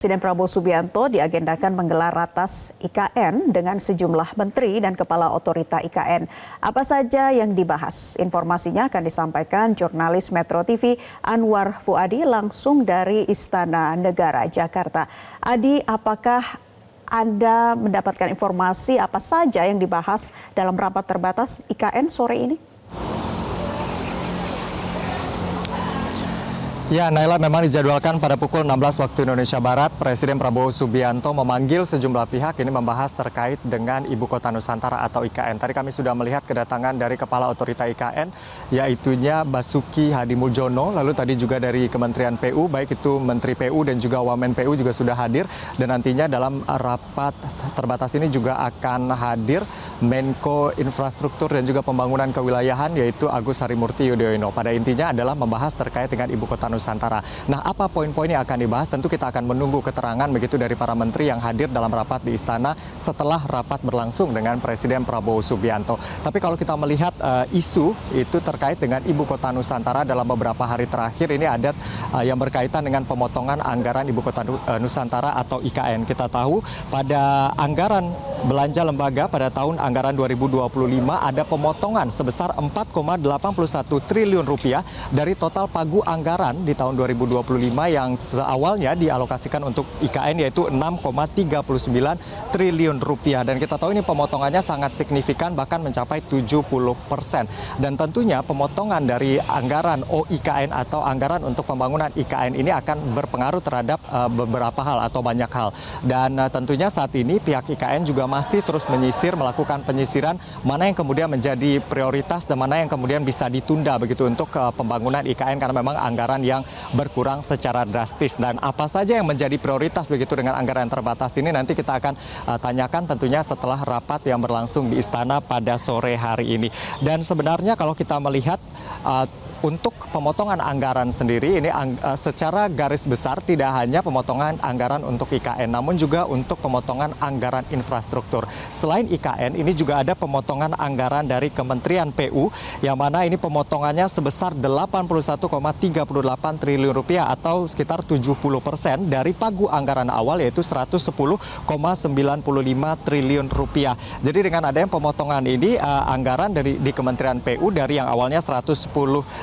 Presiden Prabowo Subianto diagendakan menggelar ratas IKN dengan sejumlah menteri dan kepala otorita IKN. Apa saja yang dibahas? Informasinya akan disampaikan jurnalis Metro TV Anwar Fuadi langsung dari Istana Negara Jakarta. Adi, apakah Anda mendapatkan informasi apa saja yang dibahas dalam rapat terbatas IKN sore ini? Ya, Naila, memang dijadwalkan pada pukul 16 waktu Indonesia Barat, Presiden Prabowo Subianto memanggil sejumlah pihak ini membahas terkait dengan Ibu Kota Nusantara atau IKN. Tadi kami sudah melihat kedatangan dari Kepala Otorita IKN, yaitunya Basuki Hadimuljono, lalu tadi juga dari Kementerian PU, baik itu Menteri PU dan juga Wamen PU juga sudah hadir, dan nantinya dalam rapat terbatas ini juga akan hadir Menko Infrastruktur dan juga Pembangunan Kewilayahan, yaitu Agus Harimurti Yudhoyono. Pada intinya adalah membahas terkait dengan Ibu Kota Nusantara. Nah, apa poin-poin yang akan dibahas? Tentu kita akan menunggu keterangan begitu dari para menteri yang hadir dalam rapat di Istana setelah rapat berlangsung dengan Presiden Prabowo Subianto. Tapi kalau kita melihat isu itu terkait dengan Ibu Kota Nusantara dalam beberapa hari terakhir ini ada yang berkaitan dengan pemotongan anggaran Ibu Kota Nusantara atau IKN. Kita tahu pada anggaran belanja lembaga pada tahun anggaran 2025 ada pemotongan sebesar 4,81 triliun rupiah dari total pagu anggaran di tahun 2025 yang awalnya dialokasikan untuk IKN yaitu 6,39 triliun rupiah. Dan kita tahu ini pemotongannya sangat signifikan, bahkan mencapai 70%. Dan tentunya pemotongan dari anggaran OIKN atau anggaran untuk pembangunan IKN ini akan berpengaruh terhadap beberapa hal atau banyak hal. Dan tentunya saat ini pihak IKN juga masih terus menyisir, melakukan penyisiran mana yang kemudian menjadi prioritas dan mana yang kemudian bisa ditunda begitu untuk pembangunan IKN, karena memang anggaran yang berkurang secara drastis. Dan apa saja yang menjadi prioritas begitu dengan anggaran terbatas ini nanti kita akan tanyakan tentunya setelah rapat yang berlangsung di Istana pada sore hari ini. Dan sebenarnya kalau kita melihat untuk pemotongan anggaran sendiri ini secara garis besar tidak hanya pemotongan anggaran untuk IKN, namun juga untuk pemotongan anggaran infrastruktur. Selain IKN, ini juga ada pemotongan anggaran dari Kementerian PU, yang mana ini pemotongannya sebesar 81,38 triliun rupiah atau sekitar 70% dari pagu anggaran awal, yaitu 110,95 triliun rupiah. Jadi dengan adanya pemotongan ini, anggaran di Kementerian PU dari yang awalnya 110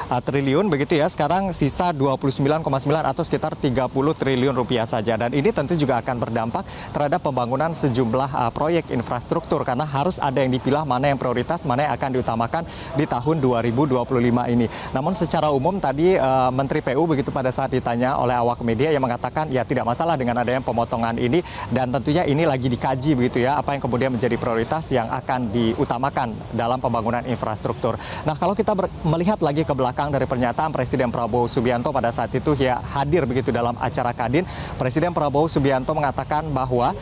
triliun begitu ya, sekarang sisa 29,9 atau sekitar 30 triliun rupiah saja. Dan ini tentu juga akan berdampak terhadap pembangunan sejumlah proyek infrastruktur, karena harus ada yang dipilah mana yang prioritas, mana yang akan diutamakan di tahun 2025 ini. Namun secara umum tadi Menteri PU begitu pada saat ditanya oleh awak media yang mengatakan ya tidak masalah dengan adanya pemotongan ini, dan tentunya ini lagi dikaji begitu ya, apa yang kemudian menjadi prioritas yang akan diutamakan dalam pembangunan infrastruktur. Nah, kalau kita melihat lagi ke belakang dari pernyataan Presiden Prabowo Subianto pada saat itu ya hadir begitu dalam acara Kadin, Presiden Prabowo Subianto mengatakan bahwa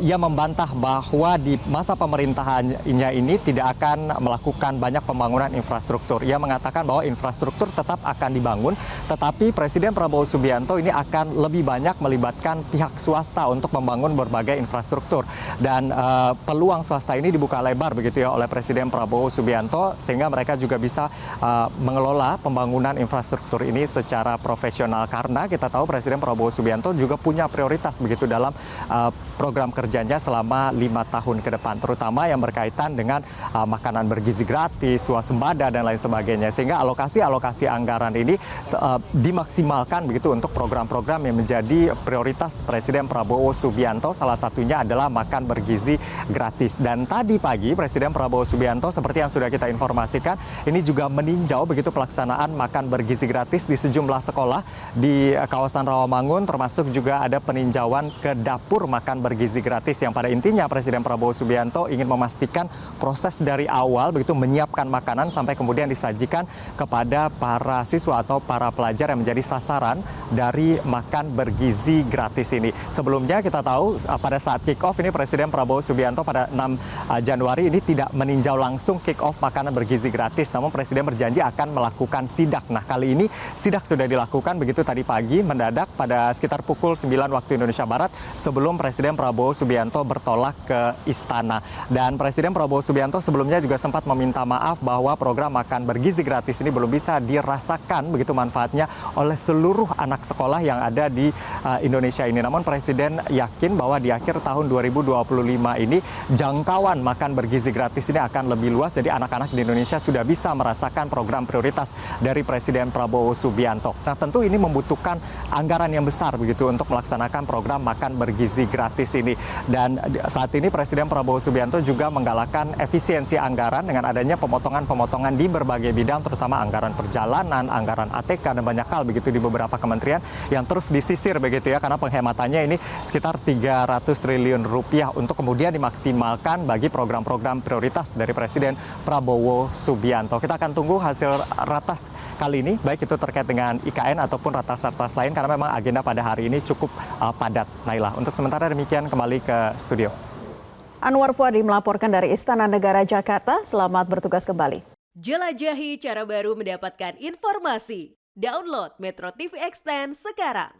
ia membantah bahwa di masa pemerintahannya ini tidak akan melakukan banyak pembangunan infrastruktur. Ia mengatakan bahwa infrastruktur tetap akan dibangun, tetapi Presiden Prabowo Subianto ini akan lebih banyak melibatkan pihak swasta untuk membangun berbagai infrastruktur. Dan peluang swasta ini dibuka lebar begitu ya oleh Presiden Prabowo Subianto, sehingga mereka juga bisa mengelola pembangunan infrastruktur ini secara profesional, karena kita tahu Presiden Prabowo Subianto juga punya prioritas begitu dalam program kerjanya selama 5 tahun ke depan, terutama yang berkaitan dengan makanan bergizi gratis, swasembada dan lain sebagainya, sehingga alokasi anggaran ini dimaksimalkan begitu untuk program-program yang menjadi prioritas Presiden Prabowo Subianto. Salah satunya adalah makan bergizi gratis. Dan tadi pagi Presiden Prabowo Subianto seperti yang sudah kita informasikan ini juga meninjau begitu pelaksanaan makan bergizi gratis di sejumlah sekolah di kawasan Rawamangun, termasuk juga ada peninjauan ke dapur makan bergizi gratis yang pada intinya Presiden Prabowo Subianto ingin memastikan proses dari awal begitu menyiapkan makanan sampai kemudian disajikan kepada para siswa atau para pelajar yang menjadi sasaran dari makan bergizi gratis ini. Sebelumnya kita tahu pada saat kick off ini Presiden Prabowo Subianto pada 6 Januari ini tidak meninjau langsung kick off makanan bergizi gratis, namun Presiden berjanji akan melakukan sidak. Nah, kali ini sidak sudah dilakukan begitu tadi pagi mendadak pada sekitar pukul 9 waktu Indonesia Barat sebelum Presiden Prabowo Subianto bertolak ke istana. Dan Presiden Prabowo Subianto sebelumnya juga sempat meminta maaf bahwa program makan bergizi gratis ini belum bisa dirasakan begitu manfaatnya oleh seluruh anak sekolah yang ada di Indonesia ini. Namun Presiden yakin bahwa di akhir tahun 2025 ini jangkauan makan bergizi gratis ini akan lebih luas. Jadi anak-anak di Indonesia sudah bisa merasakan program prioritas dari Presiden Prabowo Subianto. Nah, tentu ini membutuhkan anggaran yang besar begitu untuk melaksanakan program makan bergizi gratis ini. Dan saat ini Presiden Prabowo Subianto juga menggalakkan efisiensi anggaran dengan adanya pemotongan-pemotongan di berbagai bidang, terutama anggaran perjalanan, anggaran ATK, dan banyak hal begitu di beberapa kementerian yang terus disisir begitu ya, karena penghematannya ini sekitar 300 triliun rupiah untuk kemudian dimaksimalkan bagi program-program prioritas dari Presiden Prabowo Subianto. Kita akan tunggu hasil ratas kali ini, baik itu terkait dengan IKN ataupun ratas-ratas lain, karena memang agenda pada hari ini cukup padat. Naila, untuk sementara demikian, kembali ke studio. Anwar Fuadi melaporkan dari Istana Negara Jakarta. Selamat bertugas kembali. Jelajahi cara baru mendapatkan informasi. Download Metro TV Extend sekarang.